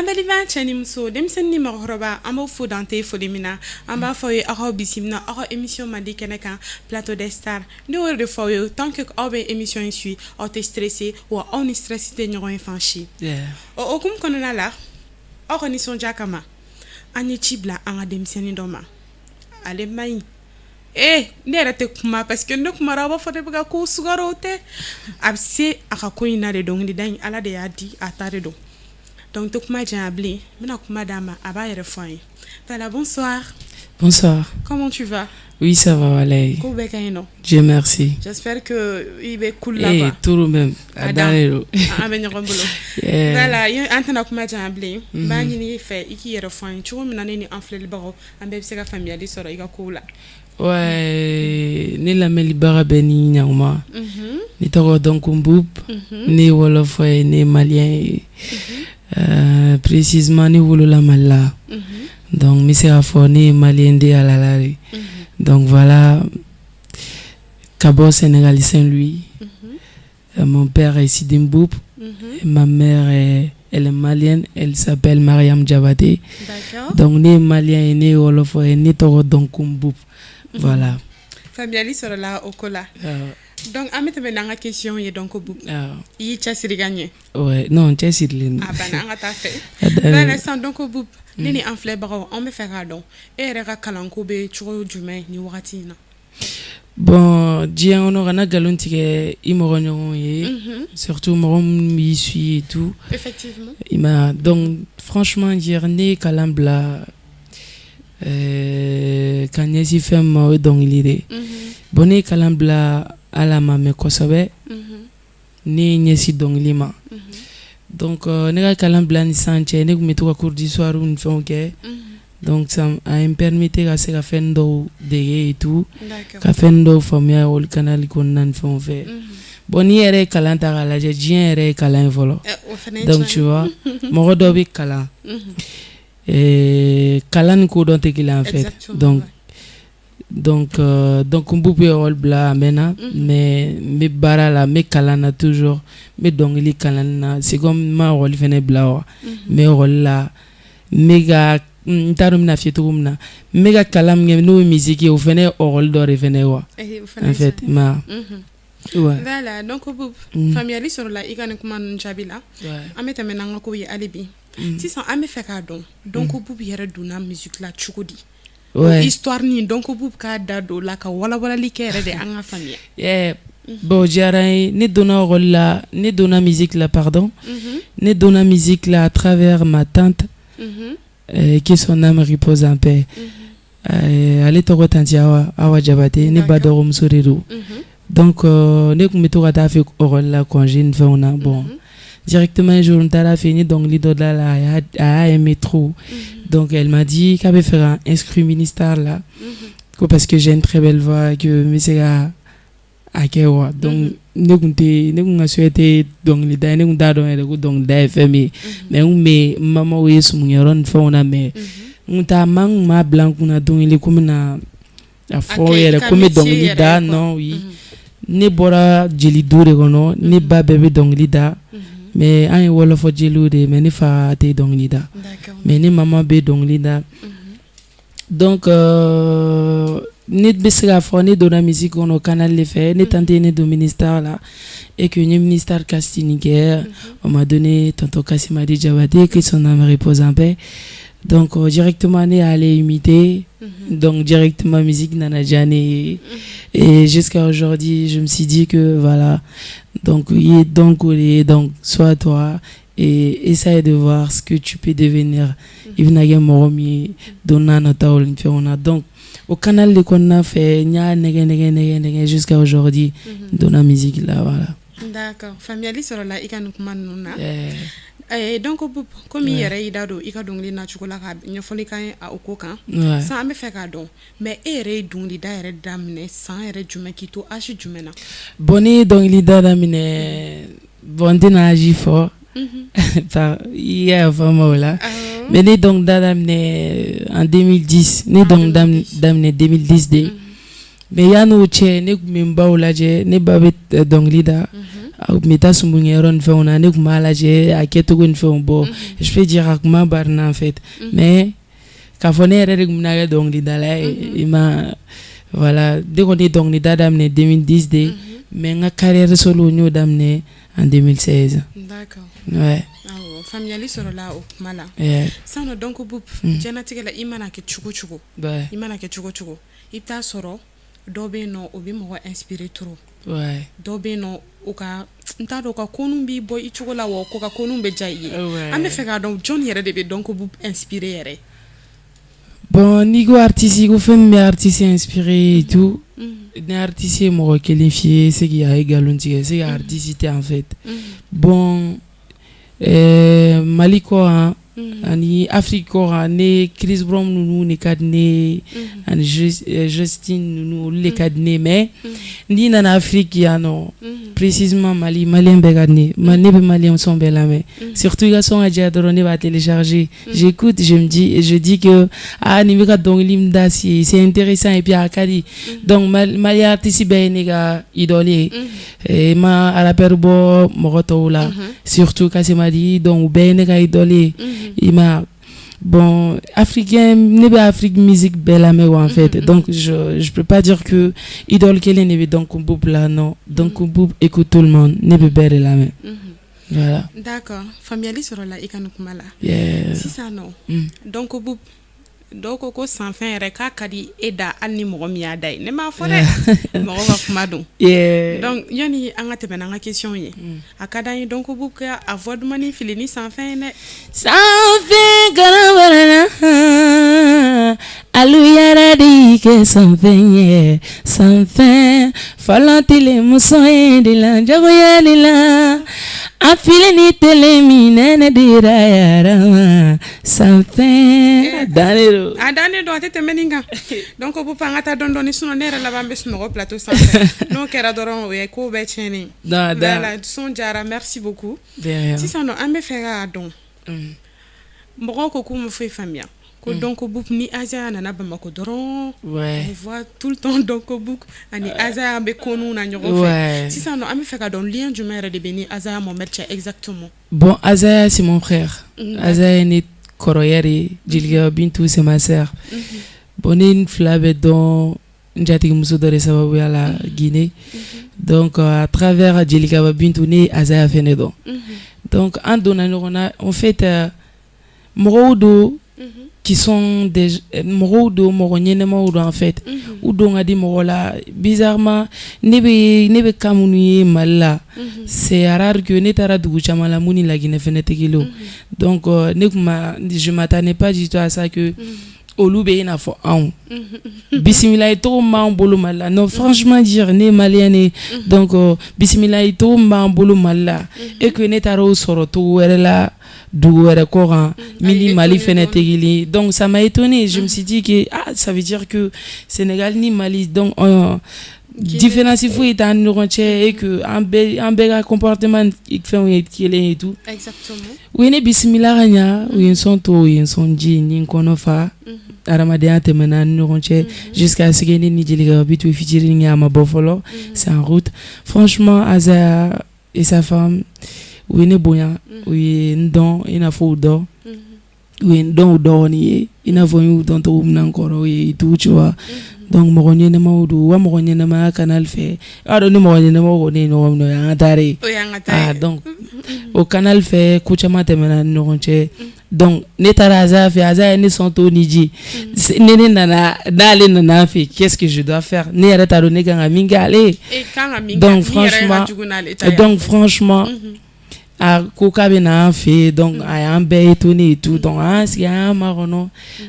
Ambeliba Chanimuso, Demsen Nimoroba, Amo Foudante Fodemina, Amba Foye, Aro Bissimna, Aro émission Madi Keneka, Plateau des Stars. Nous de Foye, tant que Obe émission suit, ou t'es stressé, ou on est stressé de nous enfanchi. Au comme qu'on a là, Oro ni son Jakama, Anichibla, Anga Demsen Doma. Allez, maï. Nera te kuma parce que ndok maraba fote buga ko sugaro te abse aka ko ina de dong di dan ala de yadi atare do donc to kuma jabli mina kuma dama aba yere foy tala bonsoir. Comment tu vas? Oui, ça va, Walay. Dieu merci. J'espère que il est cool là-bas. Et tout le même. Adalo. Voilà, il y a un temps que je m'appelle. Bani fait iki yere foy. Tu vois mina ni enfler le baro. Ambe sega famille di soro iga cool. Ouais, ni la melibara beni nyama. Ni toro donc mboup. Ni wolof ni malien. Précisément ni wolola mala. Donc mi sera fourni malien de alalari. Donc voilà, Cabo Sénégal Saint-Louis. Mon père est ici d'Imboup. Ma mère elle est malienne, elle s'appelle Mariam Diabaté. Donc ni malien ni wolof ni toro donc mboup. Voilà. Fabiali sera là au cola. Donc, amete benanga question ye donc au bout. Il chassiri gagné. Ouais, non, chassiri. Ah ben, on a ta fait. Dans l'instant donc au bout, nini enflé baro, on me fait radon. Et rega kalanko be churo jume ni waratina. Bon, dia on aura na galontique imoronyo ye. Surtout morom mi suit et tout. Effectivement. Il m'a donc franchement hier né kalambla. Quand yesi fait moi donc l'idée. Bonne kalambla à la mame kosobe. Ni yesi donc lima. Donc nega kalambla ni sanche ne meto ka cours du soir une fonke. Donc ça a permis à se faire ndo de et tout. Ka faire ndo famille au canal qu'on nan font fait. Boni ere kalanta la jien ere kalan volo. Donc tu vois, mon redobi kalan. Kalan ko don te qu'il en fait. Donc on peut rôle bla mena mais me bara la me kalana toujours me donc li kalana c'est comme ma rôle fene bla mais rôle la méga tarum na fietumna méga kalam ngem no musique au fene rôle d'or fene wa en fait ma ouais voilà donc famille sur la igane kuma njabila ameta menanga ko ye alibi si sans ame fait cadon donc au bout yere duna musique la chukudi ouais histoire ni donc au bout ka dado la ka wala likere de anga famille bon jaray ne donna rôle la ne donna musique la pardon ne donna musique là à travers ma tante qui son âme repose en paix elle est au tantia awa jabate ne badorum soriru donc ne kumeto ka ta fait rôle la congé une fois bon directement un jour on t'a fini donc l'idole là a aimé trop donc elle m'a dit qu'elle va faire un instrument ministère là parce que j'ai une très belle voix que mais c'est à Kewa donc ne souhaité donc les derniers on t'a donné donc d'FM mais maman oui sous mon yaron fauna mais on t'a mang ma blanc on a donc il est comme na a foyer comme donc l'ida non oui ne bora jeli dure kono ne ba bébé donc l'ida mais un wolof jelude mais ne fa te donc lida mais ne maman be donc lida donc ne besra fone de la musique on au canal les fait ne tenter ne do ministère là et que le ministère Castiniquer on m'a donné tonton Kassimadi Diabaté que son âme repose en paix donc directement ne aller imiter donc directement musique nanajane et jusqu'à aujourd'hui je me suis dit que voilà donc sois toi et essaye de voir ce que tu peux devenir donc au canal de qu'on a fait jusqu'à aujourd'hui dans la musique là voilà. D'accord famille sur la ikanukmanuna donc comme hier idado ikadongli na chukola ka nyofoli kan a okokan sans me faire cadon mais ere dongli da ere damne sans ere jume kito ashi jumena boni dongli da damne bondina agi fort par hier vraiment là mais né donc da damne en 2010 né donc damne 2010 mais ya no che ne kumimba ulaje ne babet dongli da meta sumbungero ni fɛnw na ne kun b'a lajɛ a kɛcogo ni fɛnw bɔ je peux dire a kun ma barina en fait mais k'a fɔ ne yɛrɛ de kun bɛna kɛ dɔnkilidala ye i ma voilà de kɔni ye dɔnkilida daminɛ 2010 de mais n ka carrière solo n y'o daminɛ en 2016. D'accord. Ouais. Faamuyali sɔrɔla o kuma la. Sisan donc Boub diɲɛlatigɛ la i mana kɛ cogo o cogo i mana kɛ cogo o cogo i bɛ taa sɔrɔ dɔw bɛ yen nɔ o bɛ mɔgɔ inspiré trop. Dɔw bɛ yen nɔ o ka n t'a dɔn o ka konun b'i bɔ i cogo la wa ko ka konun bɛ diya i ye. An bɛ fɛ k'a dɔn jɔn yɛrɛ de bɛ donc Boub inspiré yɛrɛ. Bon n'i ko artiste ko fɛn min bɛ artiste inspiré et tout ni artiste ye mɔgɔ kelen f'i ye c'est qu'il y a ngalon tigɛ c'est que artiste tɛ en fait. Bon Mali kɔ ani Afrique kɔ ne Chris Brown ninnu ne ka di ne ani Justine ninnu olu de ka di ne mais n'i nana Afrique yan nɔ précisément Mali malien bɛɛ ka di ne ne bɛ malien son bɛɛ lamɛn surtout i ka son ka diya dɔrɔn ne b'a télécharger j'écoute je dis que nin bɛ ka dɔnkili min da si c'est intéressant et puis a ka di donc malien artiste bɛɛ ye ne ka idole ye ma rappeur bɔ mɔgɔ tɔw la surtout Kassemadi donc u bɛɛ ye ne ka idole ye i ma bon africain ne bɛ Afrique musique bɛɛ lamɛn en fait donc je peux pas dire que idole kelen ne bɛ donc Boub la non donc Boub écoute tout le monde ne bɛ bɛɛ de lamɛn. Voilà. D'accord. Faamuyali sɔrɔla i ka nin kuma la. Sisan nɔ donc Boub dɔw ko sanfɛn yɛrɛ k'a ka di e da hali ni mɔgɔ min y'a da ye ne m'a fɔ dɛ mɔgɔ ka kuma don donc yani an ka tɛmɛ n'an ka question ye a ka d'an ye donc Boub ka a voix dumani fili ni sanfɛn ye dɛ sanfɛn karabarana alu yɛrɛ de kɛ sanfɛn ye sanfɛn fɔlɔ tile muso ye de la jagoya de la a fili ni tele min nɛnɛ dira yɛrɛ ma sanfɛn danero a dannen don a tɛ tɛmɛ nin kan donc Boub an ka taa dɔɔni sinon ne yɛrɛ laban bɛ sunɔgɔ plateau sanfɛ n'o kɛra dɔrɔn o ye ko bɛɛ tiɲɛnen voilà son diyara merci beaucoup sisan nɔ an bɛ fɛ k'a dɔn mɔgɔw ko k'u ma foyi faamuya ko donc Boub ni Azaya nana Bamako dɔrɔn on voit tout le temps donc Boub ani Azaya bɛ konun na ɲɔgɔn fɛ sisan nɔ an bɛ fɛ ka dɔn lien jumɛn yɛrɛ de bɛ ni Azaya Mohamed cɛ exactement. Bon Azaya c'est mon frère Azaya ne kɔrɔyɛ de Jelika Bintu c'est ma sœur bon ne ni fila bɛ dɔn n jatigimuso dɔ de sababuya la Guinée donc à travers Jelika Bintu ne Azaya fɛnɛ dɔn donc an donna ɲɔgɔn na en fait mɔgɔw do qui sont des mɔgɔw do mɔgɔ ɲɛnɛmaw do en fait u don ka di mɔgɔ la bizarrement ne bɛ kan minnu ye Mali la c'est rare que ne taara dugu caman la mun ni Laginɛ fɛnɛ tɛ kelen donc je m'attendais pas du tout à ça que olu bɛ i n'a fɔ anw bisimilayi tɔgɔ min b'an bolo Mali la non franchement dire ne ye malien ye donc bisimilayi tɔgɔ min b'an bolo Mali la et que ne taara o sɔrɔ togo wɛrɛ la dugu wɛrɛ kɔ kan min ni Mali fɛnɛ tɛ kelen donc ça m'a étonné je me suis dit que ça veut dire que Sénégal ni Mali donc différence foyi t'an ni ɲɔgɔn cɛ et que an bɛɛ ka comportement fɛnw ye kelen ye tout exactement u ye ne bisimila ka ɲa u ye n sɔn to u ye n sɔn ji ni n kɔnɔ fa adamadenya tɛmɛna ni ɲɔgɔn cɛ jusqu'à ce que ne ni Jelika Bintu fitinin kɛ a ma bɔ fɔlɔ c'est en route franchement Azaya et sa femme u ye ne bonya u ye n dɔn i n'a fɔ u dɔn u ye n dɔn u dɔgɔnin ye i n'a fɔ n y'u dɔn cogo min na n kɔrɔ ye tout tu vois donc mɔgɔ ɲɛnɛmaw do wa mɔgɔ ɲɛnɛmaya canal fɛ a dɔn ni mɔgɔ ɲɛnɛmaw kɔni ye ɲɔgɔn minɛ o y'an ka taare ye donc o canal fɛ ko caman tɛmɛna ni ɲɔgɔn cɛ donc ne taara Azaya fɛ Azaya ye ne sɔn to ni ji ne nana n'ale nana an fɛ qu'est-ce que je dois faire ne yɛrɛ t'a dɔn ne kan ka min kɛ ale donc franchement a ko k'a bɛ na an fɛ donc a y'an bɛɛ étonné et tout donc an sigi an y'an makɔnɔ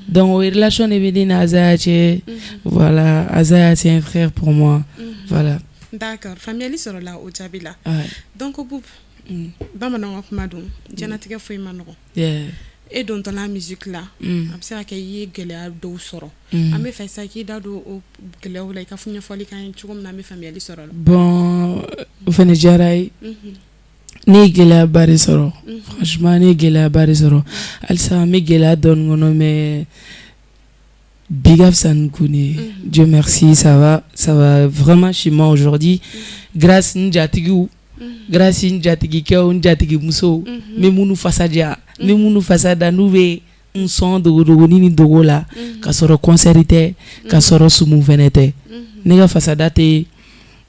donc o relation de bɛ ne ni Azaya cɛ voilà Azaya c'est un frère pour moi voilà. D'accord faamuyali sɔrɔla o jaabi la donc Boub bamananw ka kuma don diɲɛlatigɛ foyi ma nɔgɔn e dontɔla musique la a bɛ se ka kɛ i ye gɛlɛya dɔw sɔrɔ an bɛ fɛ sa k'i da don o gɛlɛyaw la i ka ɲɛfɔli k'an ye cogo min na an bɛ faamuyali sɔrɔ la. Bon o fana diyara ye ne ye gɛlɛyaba de sɔrɔ franchement ne ye gɛlɛyaba de sɔrɔ halisa n bɛ gɛlɛya dɔɔni kɔnɔ mais big up ça nous connaît Dieu merci ça va vraiment chez moi aujourd'hui grâce n jatigiw grâce n jatigi kɛw n jatigi musow n bɛ minnu fasaja n bɛ minnu fasada n'u bɛ n sɔn dogodogoni ni dogo la ka sɔrɔ concert tɛ ka sɔrɔ sumu fɛnɛ tɛ ne ka fasada tɛ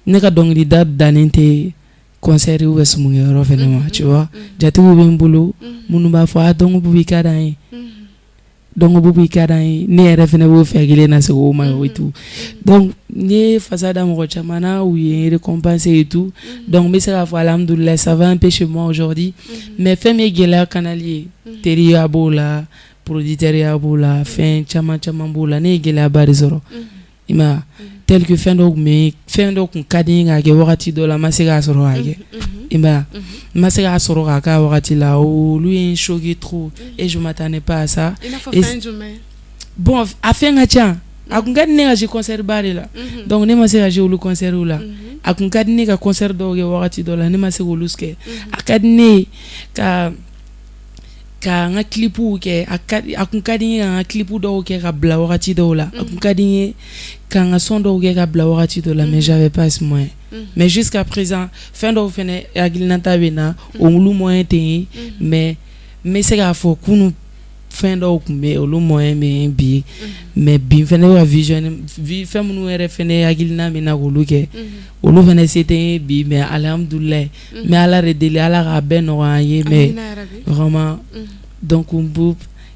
ne ka dɔnkilida dannen tɛ concert ou bɛ sumukɛyɔrɔ fɛnɛ ma tu vois jatigiw bɛ n bolo minnu b'a fɔ a dɔnku bubu i ka d'an ye dɔnku bubu i ka d'an ye ne yɛrɛ fɛnɛ b'o fɛ kelen na se o ma et tout donc n ye fasada mɔgɔ caman na u ye récompenser et tout donc n bɛ se k'a fɔ alhamdulilayi ça va un peu chez moi aujourd'hui mais fɛn min ye gɛlɛya kanali ye teriya b'o la producteurs b'o la fɛn caman caman b'o la ne ye gɛlɛyaba de sɔrɔ i ma tel que fɛn dɔ kun ka di n ye k'a kɛ wagati dɔ la n ma se k'a sɔrɔ k'a kɛ i ma n ma se k'a sɔrɔ k'a k'a wagati la olu ye n choqué trop et je m'attendais pas à ça bon a fɛn ka ca a kun ka di ne ka jouer concert ba de la donc ne ma se ka jouer olu concert la a kun ka di ne ka concert dɔw kɛ wagati dɔ la ne ma se k'olu kɛ a ka di ne ka n ka clipw kɛ a kun ka di n ye ka n ka clipw dɔw kɛ ka bila wagati dɔw la a kun ka di n ye ka n ka son dɔw kɛ ka bila wagati dɔw la mais j'avais pas ce moyen mais jusqu'à présent fɛn dɔw fɛnɛ hakilinata bɛ na olu moyen tɛ ye mais n bɛ se k'a fɔ kunu fɛn dɔw kun bɛ olu moyen bɛ yen bi mais bi fɛnɛ bɛ ka fɛn minnu yɛrɛ fɛnɛ hakilina bɛ na k'olu kɛ olu fɛnɛ se tɛ n ye bi mais alhamdulilayi n bɛ ala de deli ala k'a bɛɛ nɔgɔya an ye mais vraiment donc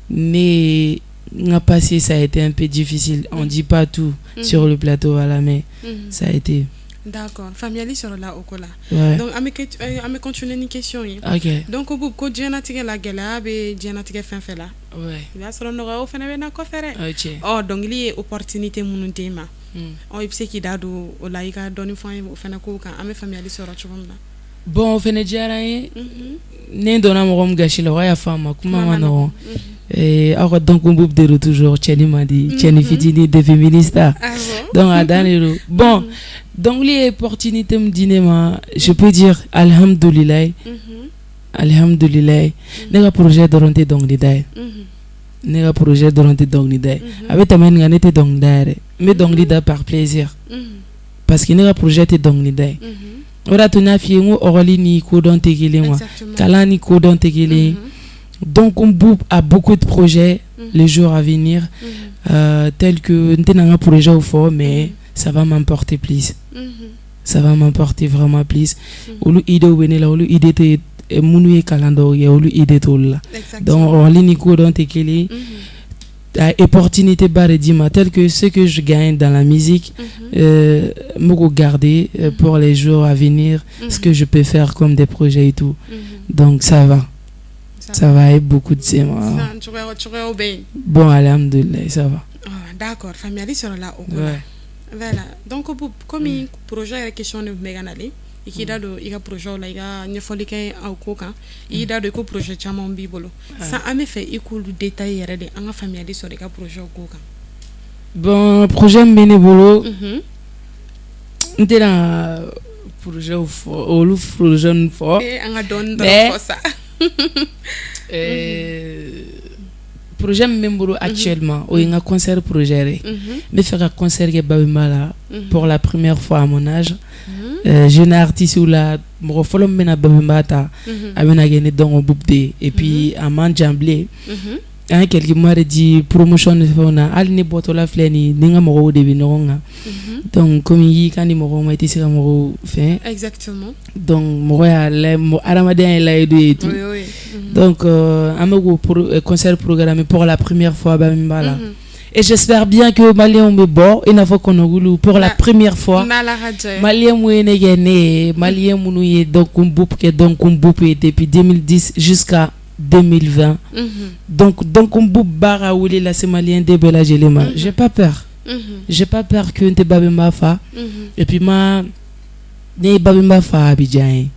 ne n ka passé ça a été un peu difficile on dit pas tout sur le plateau voilà mais ça a été. D'accord, faamuyali sɔrɔla o ko la. Ouais. Donc an bɛ continuer ni question ye. Ok. Donc ko diɲɛlatigɛ la gɛlɛya bɛ diɲɛlatigɛ fɛn fɛn la. Ouais. I b'a sɔrɔ nɔgɔya o fɛnɛ bɛ na kɔfɛ dɛ. Ok. Dɔnkili ye opportunité minnu d'e ma. I bɛ se k'i da don o la i ka dɔɔni fɔ an ye o fɛnɛ kow kan an bɛ faamuyali sɔrɔ cogo min na. Bon o fɛnɛ diyara n ye ne donna mɔgɔ min gasi la o y'a fɔ a ma kuma ma nɔgɔn aw ka dɔnkun bubu de don toujours cɛni man di cɛni fitini de féminista donc a dan de don bon dɔnkili ye opportunité min di ne ma je peux dire alhamdulilayi alhamdulilayi ne ka projet dɔrɔn tɛ dɔnkilida ye ne ka projet dɔrɔn tɛ dɔnkilida ye a bɛ tɛmɛ nin kan ne tɛ dɔnkilida yɛrɛ n bɛ dɔnkili da par plaisir parce que ne ka projet tɛ dɔnkilida ye o de y'a to n y'a f'i ye n ko ɔkɔli ni kodɔn tɛ kelen wa kalan ni kodɔn tɛ kelen donc on a beaucoup de projets les jours à venir tels que n tɛna n ka projet fort mais ça va m'emporter plus ça va m'emporter vraiment plus olu idées bɛ ne la olu idées tɛ minnu ye kalan dɔw kɛ olu idées t'olu la donc ɔkɔli ni kodɔn tɛ kelen opportunité baredima tel que ce que je gagne dans la musique me regarder pour les jours à venir ce que je peux faire comme des projets et tout donc ça va avec beaucoup de sémois bon alhamdoulilah ça va d'accord faamuyali sɔrɔla o ko la voilà donc comme projet yɛrɛ question de bɛ ka nalen i k'i da don i ka projet la i ka ɲɛfɔli kɛ aw ko kan i da don i ko projet caman b'i bolo san an bɛ fɛ i k'olu détail yɛrɛ de an ka faamuyali sɔrɔ i ka projet ko kan bon projet min bɛ ne bolo n tɛna projet fɔ olu projet ninnu fɔ an ka dɔɔni dɔrɔn fɔ sa projet min bɛ n bolo actuellement o ye n ka concert projet yɛrɛ n bɛ fɛ ka concert kɛ Babemba la pour la première fois à mon âge jeune artiste la mɔgɔ fɔlɔ min bɛna Babemba ta a bɛna kɛ ne dɔngɔ bubu de et puis a man jan bilen an ye quelques mois de di promotion de fɛnw na hali ne bɔtɔla filɛ nin ni n ka mɔgɔw de bɛ ɲɔgɔn kan donc comme i y'i kan di mɔgɔw ma i tɛ se ka mɔgɔw fɛn exactement donc mɔgɔ y'a layɛ adamadenya ye layidu ye tout donc an bɛ k'o concert programmé pour la première fois Babemba la et j'espère bien que Maliens bɛ bɔ i n'a fɔ Kɔnɔgulu pour la première fois Maliens mun ye ne kɛ ne ye Maliens minnu ye dɔnkun bubu kɛ dɔnkun bubu ye depuis 2010 jusqu'à 2020 donc on bubu b'a ka wele lase Malien de bɛɛ lajɛlen ma j'ai pas peur que n tɛ Babemba fa et puis ne ye Babemba fa a bɛ diya n ye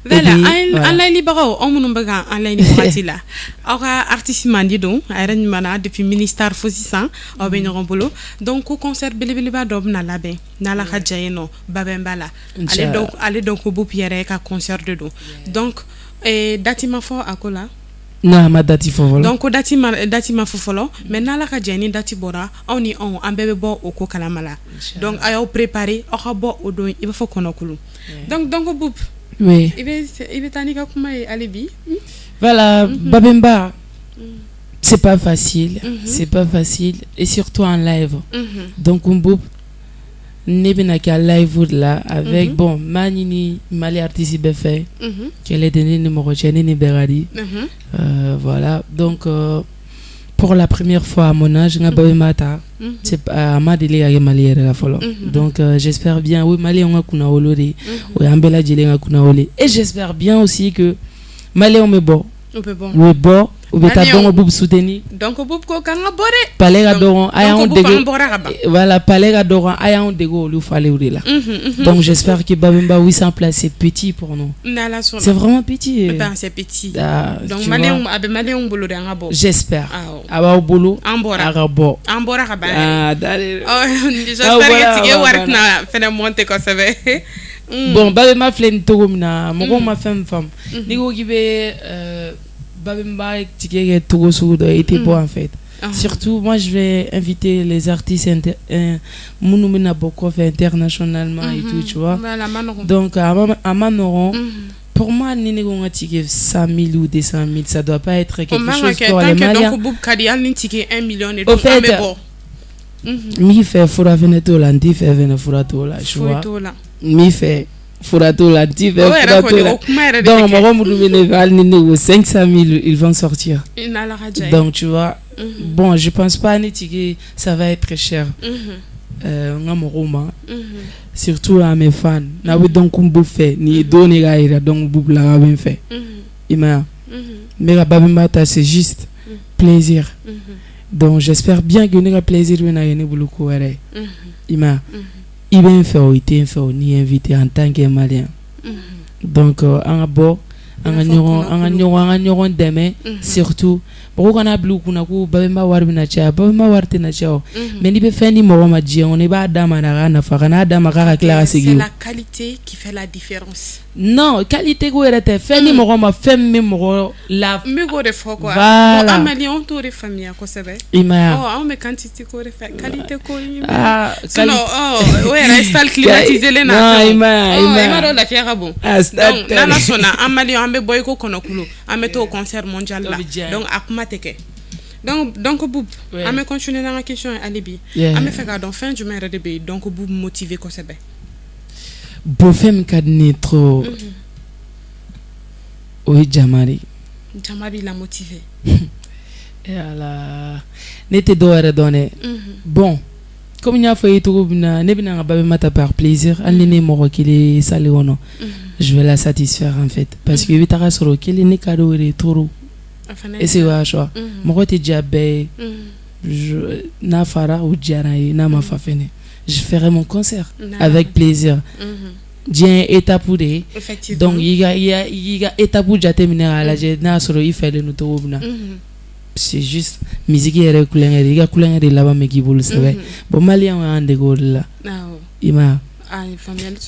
voilà an layɛlibagaw anw minnu bɛ ka an layɛ ni wagati la aw ka artiste mandi don a yɛrɛ ɲuman depuis ministère fo sisan aw bɛ ɲɔgɔn bolo donc ko concert belebeleba dɔ bɛna labɛn n'Ala ka diya ye nɔ Babemba la ale donc ko bubu yɛrɛ ka concert de don donc date ma fɔ a ko la na ma dati fofolo donc dati ma fofolo mais nala ka jeni dati bora on an bebe bo o ko kalamala donc ayo préparer o ka bo o do i ba fo konokulu donc boub oui il est tani ka kuma alibi voilà babemba c'est pas facile c'est pas facile et surtout en live donc boub nebina ka live là avec bon manini mali artiste be fait qu'elle est donné numéro gêné ni beradi voilà donc pour la première fois à mon âge nga babemata c'est pas ma délé à mali la follow donc j'espère bien oui mali on a kuna olori oui ambela jele nga kuna olé et j'espère bien aussi que mali on me bon oui bon ou beta dongo boub soutenir donc boub ko kanga boré palega doron ayan dego voilà palega doron ayan dego lu fallait ou là donc j'espère que babemba 800 places c'est petit pour nous c'est vraiment petit c'est petit donc malien abe malien bolo de ngabo j'espère aba bolo arabo ambora ka ba dale j'espère que tu war na fena monter ko sebe bon babemba flen to mina mo ma femme ni go gibe babemba tikeke Togo Sudo était bon en fait. Surtout moi je vais inviter les artistes Mounoumina Bokov internationalement et tout tu vois. Donc à Manoron pour moi nini gonga tike 100 000 ou 200 000 ça doit pas être quelque chose pour les Maliens. Donc Boub Kadial ni tike 1 million et tout mais bon. Mi fait fura veneto la ndi fait vene fura to la tu vois. Mi fait Furato la dive donc mon bénéval ni 500 000 ils vont sortir donc tu vois bon je pense pas que ça va être très cher surtout à mes fans na we donc on fait ni donner gaira donc boub la bien fait ima mais la babemata c'est juste plaisir donc j'espère bien que nous a plaisir when na yene buluko were ima il bien fait ni invité en tant que malien donc en bo en demain surtout pour qu'on a blue kuna ku babemba warbina cha babemba wartina cha mais ni be fendi mo ma ji on ba dama na fa dama ka clara c'est la qualité qui fait la différence non qualité go erete fendi mo ma femme mo la me go de fo quoi voilà amalion to de famille ko sebe ima on me quantité ko de qualité ko sinon ouais reste climatiser les na ima do la fiera bon donc nana sona amalion ambe boy ko konokulo ameto au concert mondial là donc akuma teke donc boub ame continuer dans la question alibi ame faire donc fin du maire de B donc boub motiver ko sebe bo fem kadni trop oui jamari l'a motivé et ala n'était doire donner bon comme il y a fait tout bina ne bina ba mata par plaisir alini mo kili saleono je vais la satisfaire en fait parce que vitara soro kili ne cadeau de toro et c'est wa choix mo ko te diabe je na fara ou diarayi na ma fafene je ferai mon concert avec plaisir Dien étape de donc il y a étape où j'ai terminé à la j'ai na soro il fait le noto bina c'est juste musique et couleur il y a couleur de là-bas mais qui vous le savez bon malien on a des gars là ima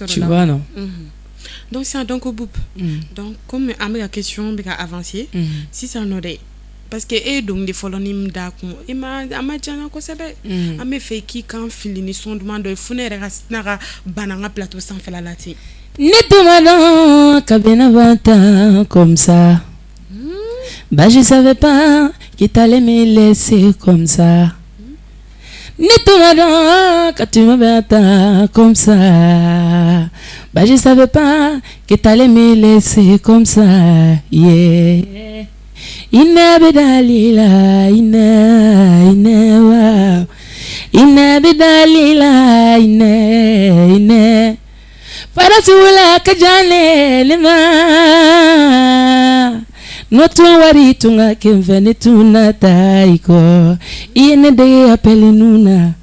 tu vois non donc c'est donc au bout donc comme la question bien avancée si ça n'aurait parce que et donc des folonim da ko ima amajana ko sebe ame fait qui quand filini son demande funéraire nara bananga plateau sans faire la lati netuma kabena vanta comme ça bah je savais pas que t'allais me laisser comme ça netuma quand tu me vanta comme ça bah je savais pas que t'allais me laisser comme ça yeah. Inna bidalila inna wow inna bidalila inna farasula kajane lima notu wari tunga kemvene tuna taiko ine de apeli nuna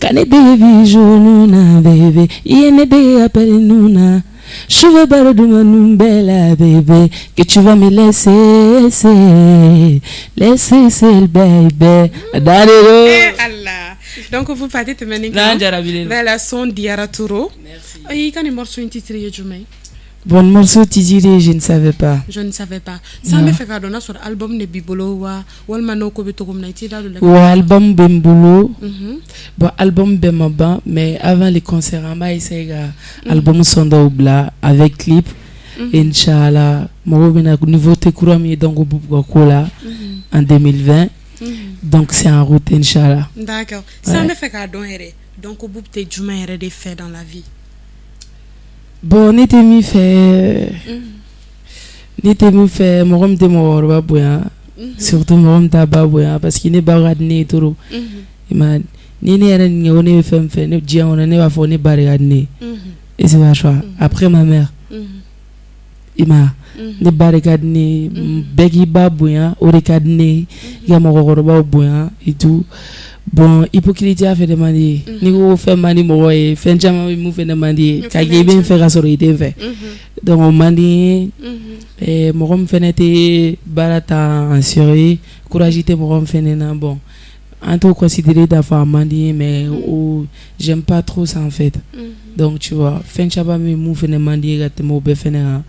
kane de visionuna baby ine de apeli nuna je veux pas de mon belle bébé que tu vas me laisser le bébé Allah donc vous partez te mener vers la son Diara Touro merci il y a un morceau intitulé Jumai Bon morceau Tiziré, je ne savais pas. Je ne savais pas. Ça me fait cadeau sur album de Bibolo ou almano ko beto comme naiti da le. Ouais, album Bembolo. Bon album Bemaba, mais avant les concerts on va essayer album Sonda Obla avec clip. Inch'Allah, moi bena nouveauté courami donc au Boubou Kola en 2020. Donc c'est en route Inch'Allah. D'accord. Ça me fait cadeau donc au Boubou te juma ere des faits dans la vie. Bon, n'était mi fait morom de moroba boya surtout morom taba boya parce qu'il n'est pas radné toro man ni ne era ni on est fait ne dia on ne va faire ne barricade et c'est ma choix après ma mère ima ne barricade ne begi ba boya o recade ne ya moroba boya et tout. Bon, hypocrisie a fait demander. Ni ko fait mani mo e fait jamais mu fait demander ka gebe fait rasorité fait. Donc on mandi et mo rom fenete barata en Syrie, couragité mo rom fenena bon. En tout considéré d'avoir mandi mais j'aime pas trop ça en fait. Donc tu vois, fait jamais mu fait demander gate mo be fenena.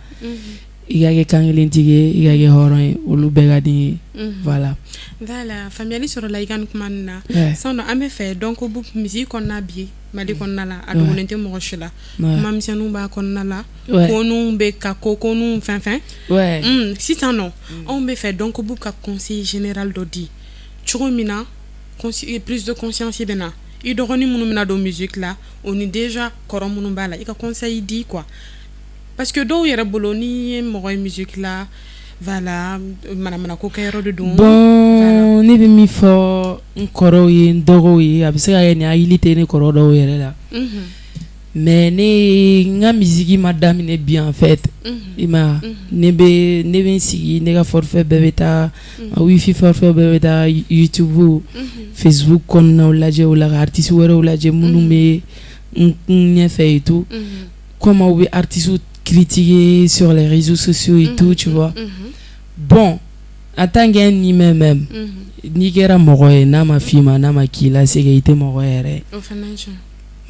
Il y a des kangelentige, il y a des horreurs ou l'ouberadi. Voilà. Voilà, famille sur la igan kumana. Ça on a fait donc au bout musique on a bien, mali qu'on a là, à l'ouverture mochela. Mam si nous ba qu'on a là, qu'on nous be kako, qu'on nous fin. Ouais. Si ça non, on me fait donc au bout ka conseil général d'Odi. Churumina, plus de conscience ibena. Il doit renier mon mina de musique là, on est déjà coram mon bala. Il ka conseil dit quoi? Parce que do yera boloni mo musique là voilà mana ko kayro de don bon ni be mi fo nkoro yi ndogo yi abisa ya ni agilité ni koro do yere là mais ni nga musique madame ne bien en fait ima ne si ne ga forfait bebeta wifi forfait bebeta YouTube Facebook kon na laje ou la artiste wera ou laje munu me nya fait et tout comment oui artiste critiquer sur les réseaux sociaux et tout, tu vois. Bon, en tant que ni même, ni kera mogoye na ma fima na ma kila c'est ite mogoye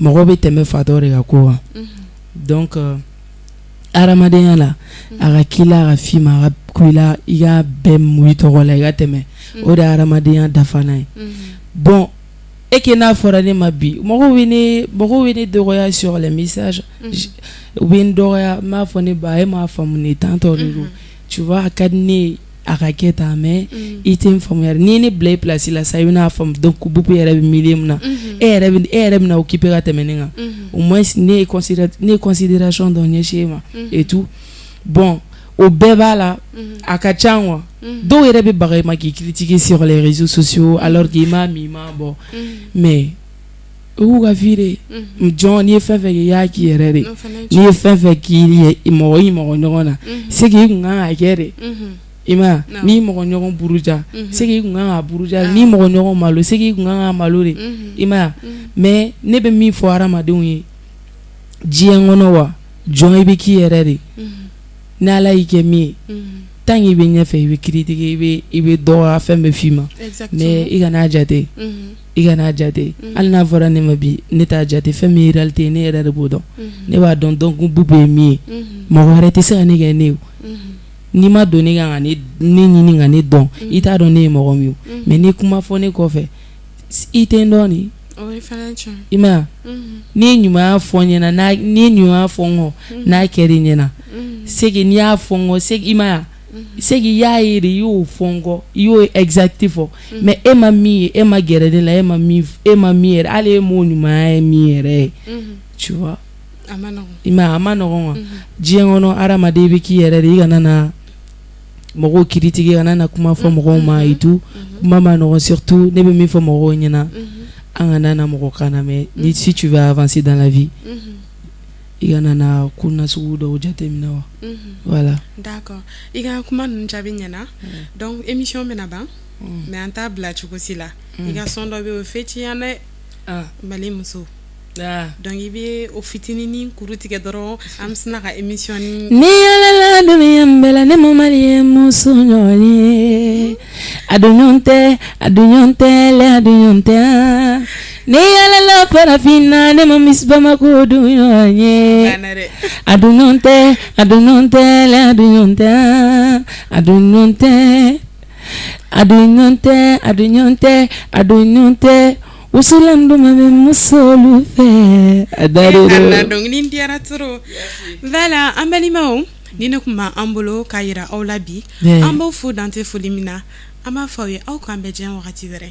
mogobe teme fatore ga ko. Donc aramadenya la ara kila ara fima ara kuila iga bem muito gola ga teme o da aramadenya dafana. Bon, et que na forane mabi mogo wene doroya sur les messages win doroya ma fone ba e ma famune tanto tu vois kadne araketa mais item famère ni ne blay place la sa una fam donc bupu yere milium na e na occuper ga temeninga au moins ne considération dans le schéma et tout. Bon au beba là akachangwa do yere be bagay ma qui critiquer sur les réseaux sociaux alors qu'il m'a bon mais où ga vire John ni fa fait ya ki yere ni fa fait ki mo nyona c'est que nga agere ima ni mo nyogon buruja c'est que nga buruja ni mo nyogon malo c'est que nga malo re ima mais ne be mi fo arama de wi jiengono wa John ibe ki yere n'ala ike mi tant il be nya fait il be critiquer il be do a fait me film mais il gana jate al na vora ne mabi ne ta jate fait mi réalité ne era de bodo ne wa donc bube mi mo arrêter ça ne gane ni ma donné ga ni ngani don ita donné mo mi mais ni kuma fo ne ko fait ite ndoni ima ni nyuma fonyena na ni nyuma fongo na keri nyena segi ni afongo segi ima segi ya iri yo fongo yo exactifo mais ema gerede la ema mi ale mo nyuma mi tu vois amano jiengono arama debi ki yere riga nana mogo critique nana kuma fo mogo ma et tout mama no surtout ne be mi fo mogo nyena angana mogo kana mais ni si tu veux avancer dans la vie iganana kuna suudo ujate minawa voilà d'accord iga kuma njabi nyana donc émission menaba mais en table la chukosila iga sondo be ofeti yana bali muso donc ibe ofitini ni kuruti doro am snaka émission ni ala dunia mbela ne momali muso nyoni adunyonte ne yalala parafina ne mamis Bamako dunyonye adunonte usulandu mame musolu fe adaro donc ni ndiara toro voilà ambalimao dina kuma ambolo kayira awlabi ambo fu dante folimina ama fawe aw kambe jen wakati wɛrɛ